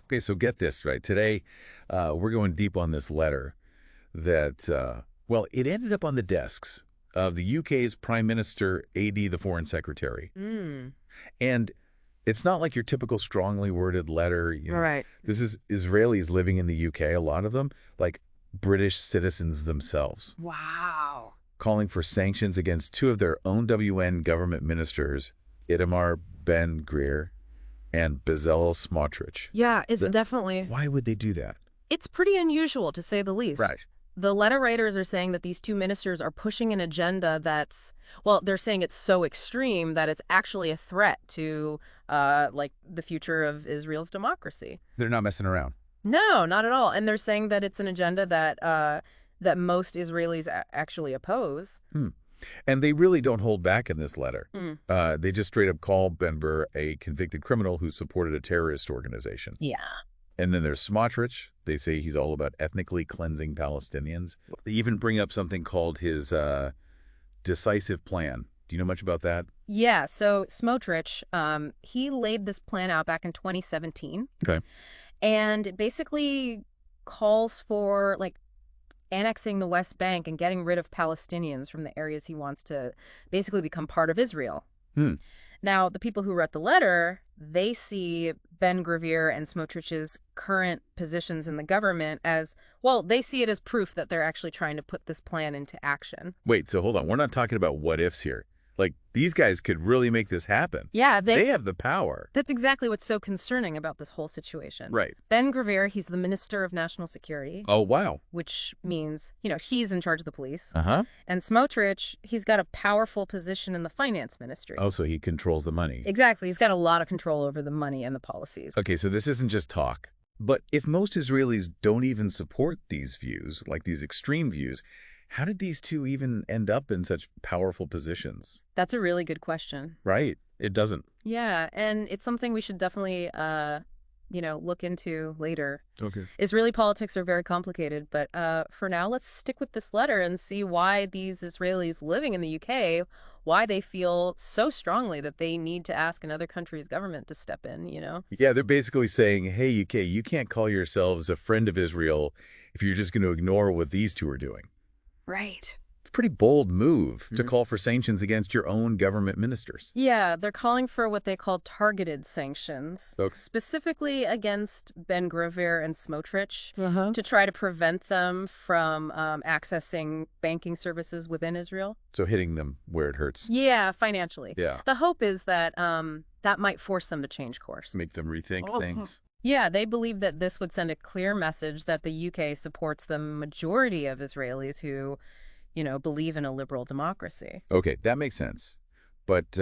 Okay, so get this, right? Today, we're going deep on this letter that, well, it ended up on the desks of the UK's Prime Minister, AD, the Foreign Secretary. Mm. And it's not like your typical strongly worded letter. Right. This is Israelis living in the UK, a lot of them, like British citizens themselves, Wow. calling for sanctions against two of their own WN government ministers, Itamar Ben Gvir and Bezalel Smotrich. Yeah, it's definitely, Why would they do that? it's pretty unusual to say the least. Right. The letter writers are saying that these two ministers are pushing an agenda that's, well, they're saying it's so extreme that it's actually a threat to, like, the future of Israel's democracy. They're not messing around. No, not at all. And they're saying that it's an agenda that that most Israelis actually oppose. And they really don't hold back in this letter. Mm. They just straight up call Ben Gvir a convicted criminal who supported a terrorist organization. Yeah. And then there's Smotrich. They say he's all about ethnically cleansing Palestinians. They even bring up something called his decisive plan. Do you know much about that? Yeah, so Smotrich, he laid this plan out back in 2017. Okay. And it basically calls for, like, annexing the West Bank and getting rid of Palestinians from the areas he wants to basically become part of Israel. Now, the people who wrote the letter, they see Ben Gvir and Smotrich's current positions in the government as, well, they see it as proof that they're actually trying to put this plan into action. Wait, so hold on. We're not talking about what ifs here. Like, these guys could really make this happen. Yeah, They have the power. that's exactly what's so concerning about this whole situation. Right. Ben Gvir, he's the Minister of National Security, Oh, wow. which means, he's in charge of the police. Uh-huh. And Smotrich, he's got a powerful position in the finance ministry. Oh, so he controls the money. Exactly. He's got a lot of control over the money and the policies. Okay, so this isn't just talk. But if most Israelis don't even support these views, like these extreme views, how did these two even end up in such powerful positions? That's a really good question. Right. It doesn't. Yeah, and it's something we should definitely, look into later. Okay. Israeli politics are very complicated, but for now, let's stick with this letter and see why these Israelis living in the UK, why they feel so strongly that they need to ask another country's government to step in, Yeah, they're basically saying, hey, UK, you can't call yourselves a friend of Israel if you're just going to ignore what these two are doing. Right. It's a pretty bold move to call for sanctions against your own government ministers. Yeah, they're calling for what they call targeted sanctions, Okay. specifically against Ben Gvir and Smotrich, Uh-huh. to try to prevent them from accessing banking services within Israel. So hitting them where it hurts. Yeah, financially. Yeah. The hope is that that might force them to change course. Make them rethink things. Yeah, they believe that this would send a clear message that the UK supports the majority of Israelis who, believe in a liberal democracy. Okay, that makes sense. But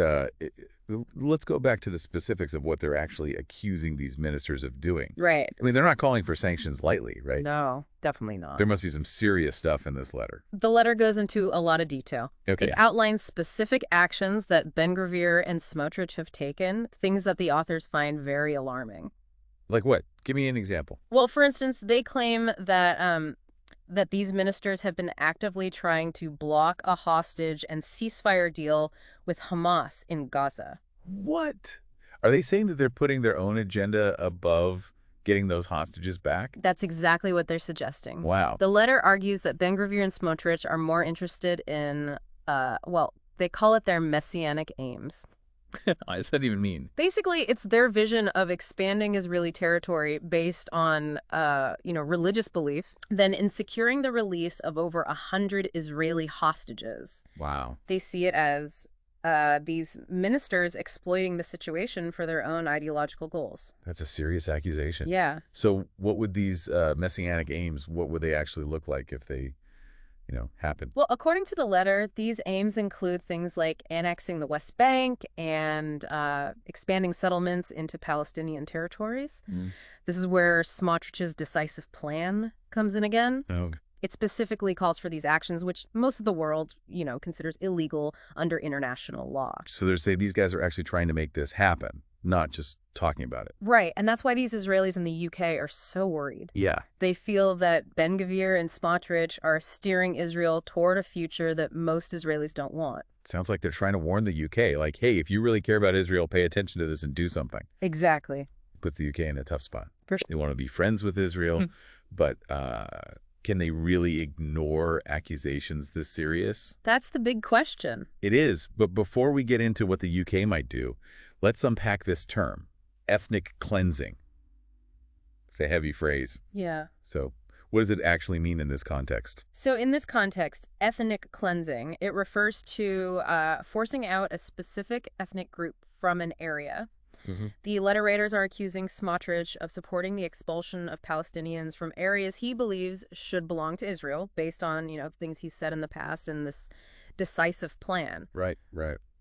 let's go back to the specifics of what they're actually accusing these ministers of doing. Right. I mean, they're not calling for sanctions lightly, right? No, definitely not. There must be some serious stuff in this letter. The letter goes into a lot of detail. Okay. It outlines specific actions that Ben Gvir and Smotrich have taken, things that the authors find very alarming. Like what? Give me an example. Well, for instance, they claim that that these ministers have been actively trying to block a hostage and ceasefire deal with Hamas in Gaza. What? Are they saying that they're putting their own agenda above getting those hostages back? That's exactly what they're suggesting. Wow. The letter argues that Ben Gvir and Smotrich are more interested in, they call it their messianic aims. What does that even mean? Basically, it's their vision of expanding Israeli territory based on, religious beliefs, then in securing the release of over 100 Israeli hostages. Wow. They see it as these ministers exploiting the situation for their own ideological goals. That's a serious accusation. Yeah. So what would these messianic aims, what would they actually look like if they, happen? Well, according to the letter, these aims include things like annexing the West Bank and expanding settlements into Palestinian territories. This is where Smotrich's decisive plan comes in again. Oh. It specifically calls for these actions, which most of the world, considers illegal under international law. So they're saying these guys are actually trying to make this happen, not just talking about it. Right, and that's why these Israelis in the UK are so worried. Yeah. They feel that Ben Gvir and Smotrich are steering Israel toward a future that most Israelis don't want. Sounds like they're trying to warn the UK, like, hey, if you really care about Israel, pay attention to this and do something. Exactly. puts the UK in a tough spot. For sure. They want to be friends with Israel, but can they really ignore accusations this serious? That's the big question. It is, but before we get into what the UK might do, let's unpack this term, ethnic cleansing. It's a heavy phrase. Yeah. So what does it actually mean in this context? So in this context, ethnic cleansing, it refers to forcing out a specific ethnic group from an area. The letter writers are accusing Smotrich of supporting the expulsion of Palestinians from areas he believes should belong to Israel based on, things he's said in the past and this decisive plan. Right.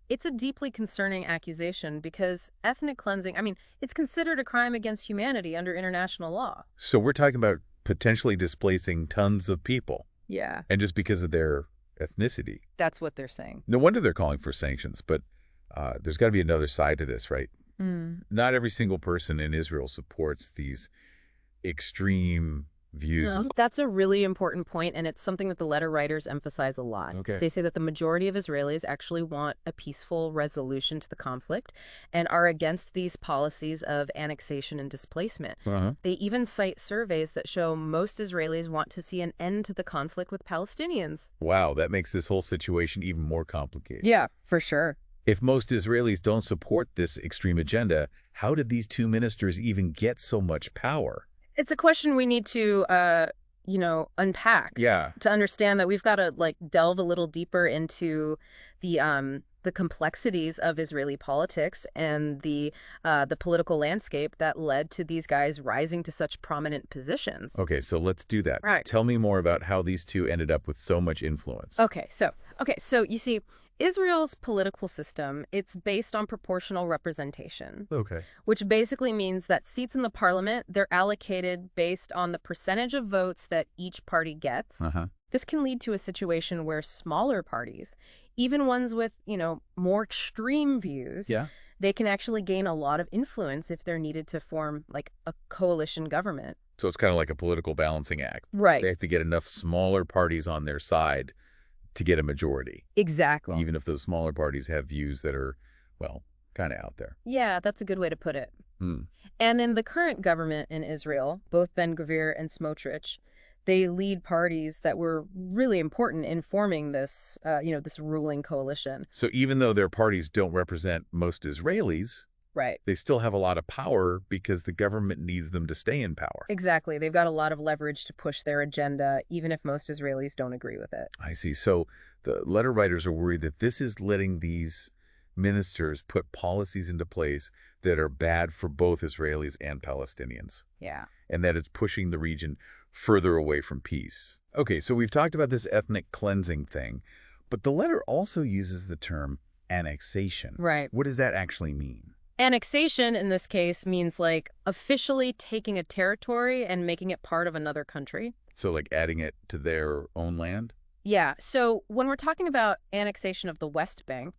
It's a deeply concerning accusation because ethnic cleansing, it's considered a crime against humanity under international law. So we're talking about potentially displacing tons of people. Yeah. And just because of their ethnicity. That's what they're saying. No wonder they're calling for sanctions, but there's got to be another side to this, right? Not every single person in Israel supports these extreme views. That's a really important point, and it's something that the letter writers emphasize a lot. Okay. They say that the majority of Israelis actually want a peaceful resolution to the conflict and are against these policies of annexation and displacement. They even cite surveys that show most Israelis want to see an end to the conflict with Palestinians. Wow, that makes this whole situation even more complicated. Yeah, for sure. If most Israelis don't support this extreme agenda, how did these two ministers even get so much power? It's a question we need to, unpack. Yeah. To understand that we've got to delve a little deeper into the complexities of Israeli politics and the political landscape that led to these guys rising to such prominent positions. Okay, so let's do that. Right. Tell me more about how these two ended up with so much influence. Okay, so you see, Israel's political system, it's based on proportional representation. Okay. Which basically means that seats in the parliament, they're allocated based on the percentage of votes that each party gets. This can lead to a situation where smaller parties, even ones with, more extreme views, they can actually gain a lot of influence if they're needed to form a coalition government. So it's kind of like a political balancing act. Right. They have to get enough smaller parties on their side to get a majority. Exactly. Even if those smaller parties have views that are, kind of out there. Yeah, that's a good way to put it. And in the current government in Israel, both Ben Gvir and Smotrich, they lead parties that were really important in forming this, this ruling coalition. So even though their parties don't represent most Israelis, right, they still have a lot of power because the government needs them to stay in power. Exactly. They've got a lot of leverage to push their agenda, even if most Israelis don't agree with it. I see. So the letter writers are worried that this is letting these ministers put policies into place that are bad for both Israelis and Palestinians. Yeah. And that it's pushing the region further away from peace. Okay, so we've talked about this ethnic cleansing thing, but the letter also uses the term annexation. Right. What does that actually mean? Annexation, in this case, means officially taking a territory and making it part of another country. So adding it to their own land? Yeah. So when we're talking about annexation of the West Bank,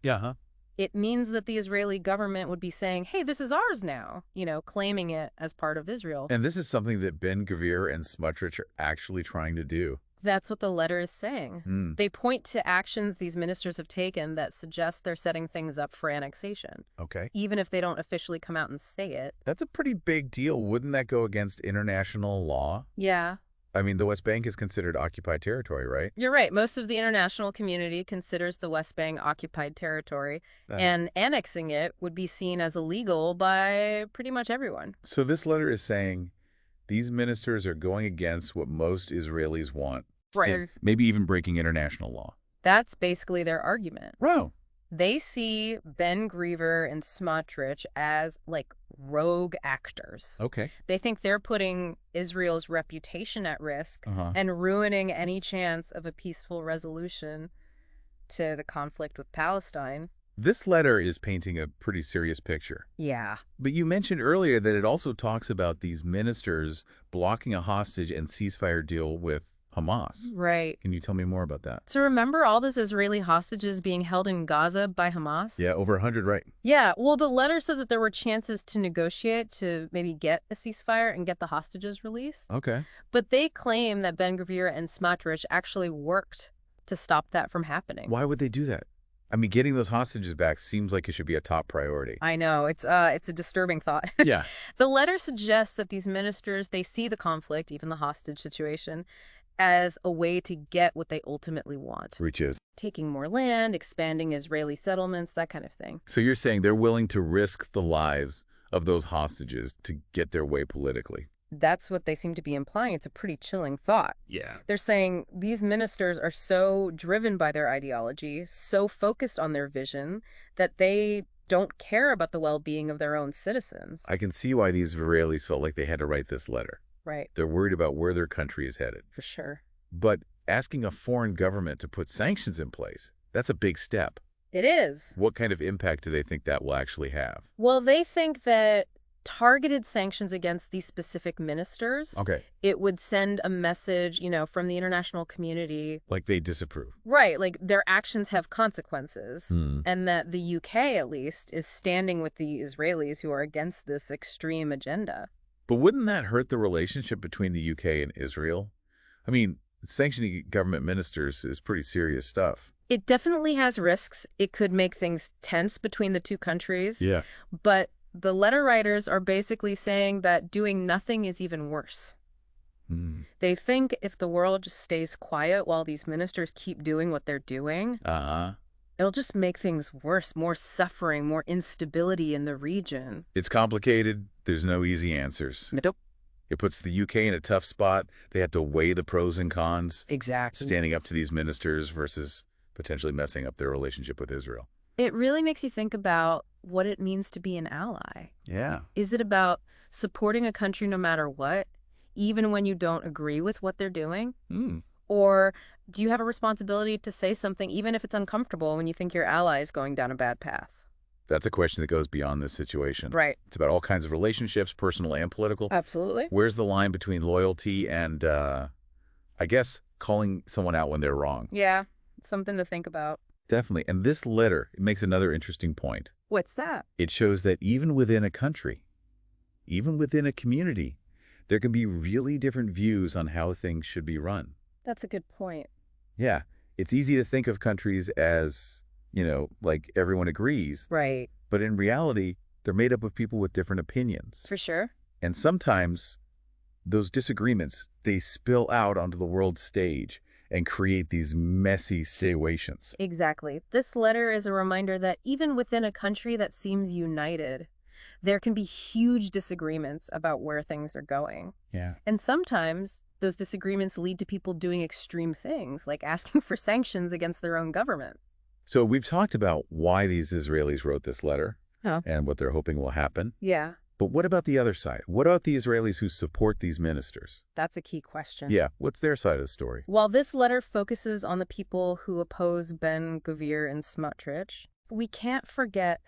it means that the Israeli government would be saying, hey, this is ours now, claiming it as part of Israel. And this is something that Ben Gvir and Smotrich are actually trying to do. That's what the letter is saying. They point to actions these ministers have taken that suggest they're setting things up for annexation. Okay. Even if they don't officially come out and say it. That's a pretty big deal. Wouldn't that go against international law? Yeah. The West Bank is considered occupied territory, right? You're right. Most of the international community considers the West Bank occupied territory, and annexing it would be seen as illegal by pretty much everyone. So this letter is saying these ministers are going against what most Israelis want. Right. Maybe even breaking international law. That's basically their argument. Wow. They see Ben Gvir and Smotrich as rogue actors. Okay. They think they're putting Israel's reputation at risk and ruining any chance of a peaceful resolution to the conflict with Palestine. This letter is painting a pretty serious picture. Yeah. But you mentioned earlier that it also talks about these ministers blocking a hostage and ceasefire deal with Hamas. Right. Can you tell me more about that? So remember all those Israeli hostages being held in Gaza by Hamas? Yeah, over 100, right? Yeah, well, the letter says that there were chances to negotiate to maybe get a ceasefire and get the hostages released. Okay. But they claim that Ben Gvir and Smotrich actually worked to stop that from happening. Why would they do that? I mean, getting those hostages back seems like it should be a top priority. I know, it's a disturbing thought. Yeah. The letter suggests that these ministers, they see the conflict, even the hostage situation, as a way to get what they ultimately want. Which is? Taking more land, expanding Israeli settlements, that kind of thing. So you're saying they're willing to risk the lives of those hostages to get their way politically? That's what they seem to be implying. It's a pretty chilling thought. Yeah. They're saying these ministers are so driven by their ideology, so focused on their vision, that they don't care about the well-being of their own citizens. I can see why these Israelis felt like they had to write this letter. Right. They're worried about where their country is headed. For sure. But asking a foreign government to put sanctions in place, that's a big step. It is. What kind of impact do they think that will actually have? Well, they think that targeted sanctions against these specific ministers, Okay. it would send a message, from the international community. Like they disapprove. Right, like their actions have consequences. Hmm. And that the UK, at least, is standing with the Israelis who are against this extreme agenda. But wouldn't that hurt the relationship between the UK and Israel? I mean, sanctioning government ministers is pretty serious stuff. It definitely has risks. It could make things tense between the two countries. Yeah. But the letter writers are basically saying that doing nothing is even worse. Hmm. They think if the world just stays quiet while these ministers keep doing what they're doing, it'll just make things worse, more suffering, more instability in the region. It's complicated. There's no easy answers. Nope. It puts the UK in a tough spot. They have to weigh the pros and cons, Exactly. standing up to these ministers versus potentially messing up their relationship with Israel. It really makes you think about what it means to be an ally. Yeah. Is it about supporting a country no matter what, even when you don't agree with what they're doing? Hmm. Or do you have a responsibility to say something even if it's uncomfortable when you think your ally is going down a bad path? That's a question that goes beyond this situation. Right. It's about all kinds of relationships, personal and political. Absolutely. Where's the line between loyalty and, I guess, calling someone out when they're wrong? Yeah, it's something to think about. Definitely. And this letter, it makes another interesting point. What's that? It shows that even within a country, even within a community, there can be really different views on how things should be run. That's a good point. Yeah. It's easy to think of countries as, like everyone agrees. Right. But in reality, they're made up of people with different opinions. For sure. And sometimes those disagreements, they spill out onto the world stage and create these messy situations. Exactly. This letter is a reminder that even within a country that seems united, there can be huge disagreements about where things are going. Yeah. And sometimes those disagreements lead to people doing extreme things, like asking for sanctions against their own government. So we've talked about why these Israelis wrote this letter and what they're hoping will happen. Yeah. But what about the other side? What about the Israelis who support these ministers? That's a key question. Yeah. What's their side of the story? While this letter focuses on the people who oppose Ben Gvir and Smotrich, we can't forget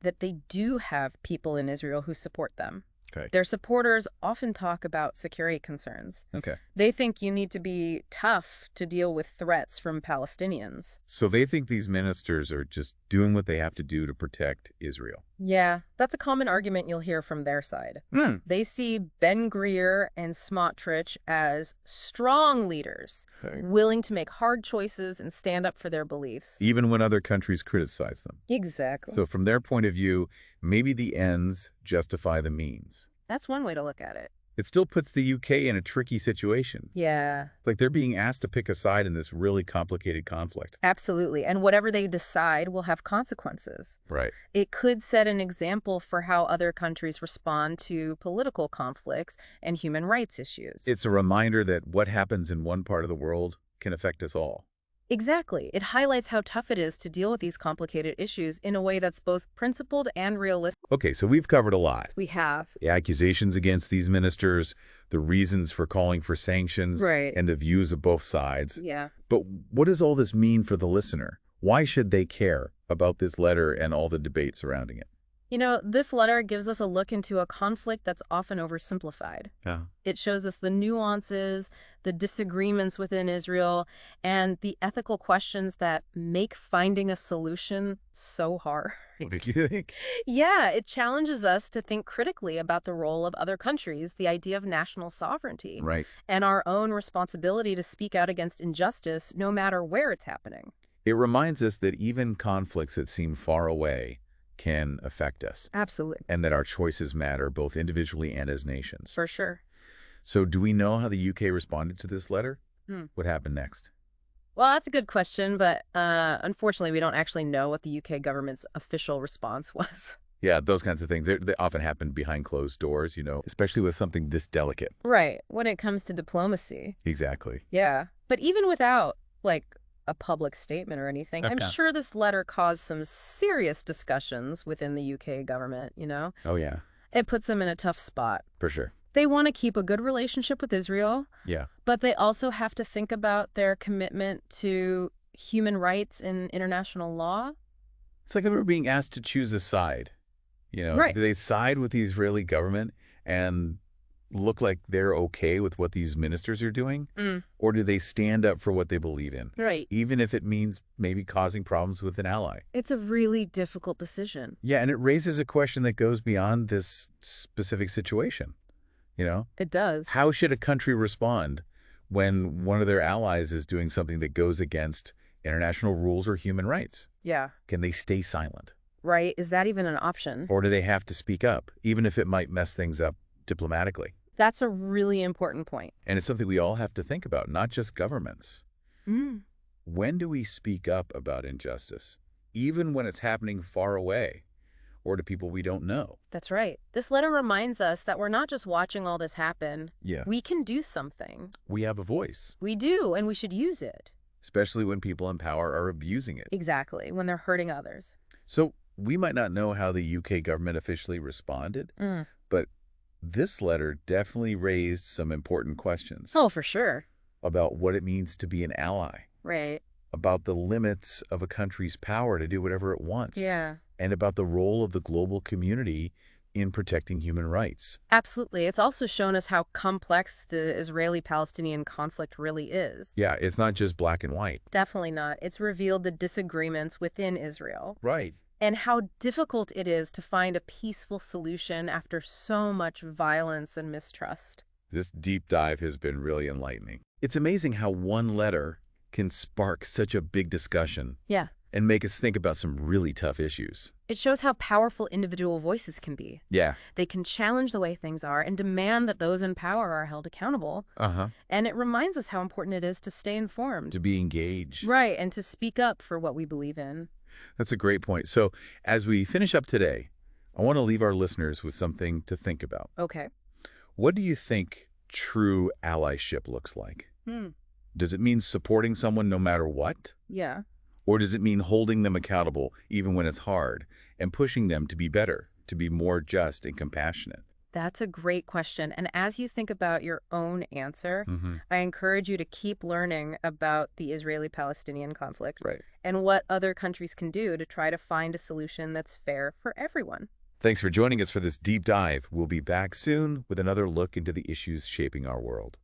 that they do have people in Israel who support them. Okay. Their supporters often talk about security concerns. Okay. They think you need to be tough to deal with threats from Palestinians. So they think these ministers are just doing what they have to do to protect Israel. Yeah, that's a common argument you'll hear from their side. They see Ben Gvir and Smotrich as strong leaders, willing to make hard choices and stand up for their beliefs. Even when other countries criticize them. Exactly. So from their point of view, maybe the ends justify the means. That's one way to look at it. It still puts the UK in a tricky situation. Yeah. It's like they're being asked to pick a side in this really complicated conflict. Absolutely. And whatever they decide will have consequences. Right. It could set an example for how other countries respond to political conflicts and human rights issues. It's a reminder that what happens in one part of the world can affect us all. Exactly. It highlights how tough it is to deal with these complicated issues in a way that's both principled and realistic. Okay, so we've covered a lot. We have. The accusations against these ministers, the reasons for calling for sanctions, Right. and the views of both sides. Yeah. But what does all this mean for the listener? Why should they care about this letter and all the debate surrounding it? This letter gives us a look into a conflict that's often oversimplified. Yeah. It shows us the nuances, the disagreements within Israel, and the ethical questions that make finding a solution so hard. What do you think? Yeah, it challenges us to think critically about the role of other countries, the idea of national sovereignty, Right. and our own responsibility to speak out against injustice no matter where it's happening. It reminds us that even conflicts that seem far away can affect us, Absolutely. and that our choices matter both individually and as nations. For sure. So do we know how the UK responded to this letter? What happened next? Well, that's a good question, but unfortunately, we don't actually know what the UK government's official response was. Yeah, those kinds of things. They often happen behind closed doors, especially with something this delicate. Right, when it comes to diplomacy. Exactly. Yeah. But even without, like, a public statement or anything, I'm Okay. sure this letter caused some serious discussions within the UK government, you know? Oh, yeah, It puts them in a tough spot. for sure. They want to keep a good relationship with Israel, Yeah. but they also have to think about their commitment to human rights and international law. It's like we're being asked to choose a side. Right. Do they side with the Israeli government and look like they're okay with what these ministers are doing? Or do they stand up for what they believe in? Right. Even if it means maybe causing problems with an ally. It's a really difficult decision. Yeah, and it raises a question that goes beyond this specific situation. It does. How should a country respond when one of their allies is doing something that goes against international rules or human rights? Yeah. Can they stay silent? Right. Is that even an option? Or do they have to speak up, even if it might mess things up diplomatically? That's a really important point. And it's something we all have to think about, not just governments. When do we speak up about injustice, even when it's happening far away or to people we don't know? That's right. This letter reminds us that we're not just watching all this happen. Yeah. We can do something. We have a voice, We do, and we should use it. especially when people in power are abusing it. Exactly, when they're hurting others. So we might not know how the UK government officially responded, but this letter definitely raised some important questions Oh, for sure. about what it means to be an ally, Right. about the limits of a country's power to do whatever it wants, Yeah. and about the role of the global community in protecting human rights. Absolutely. It's also shown us how complex the Israeli-Palestinian conflict really is. Yeah, it's not just black and white. Definitely not. It's revealed the disagreements within Israel Right. and how difficult it is to find a peaceful solution after so much violence and mistrust. This deep dive has been really enlightening. It's amazing how one letter can spark such a big discussion Yeah. and make us think about some really tough issues. It shows how powerful individual voices can be. Yeah. They can challenge the way things are and demand that those in power are held accountable. And it reminds us how important it is to stay informed. To be engaged. Right, and to speak up for what we believe in. That's a great point. So as we finish up today, I want to leave our listeners with something to think about. Okay. What do you think true allyship looks like? Does it mean supporting someone no matter what? Yeah. Or does it mean holding them accountable even when it's hard and pushing them to be better, to be more just and compassionate? That's a great question. And as you think about your own answer, I encourage you to keep learning about the Israeli-Palestinian conflict Right. and what other countries can do to try to find a solution that's fair for everyone. Thanks for joining us for this deep dive. We'll be back soon with another look into the issues shaping our world.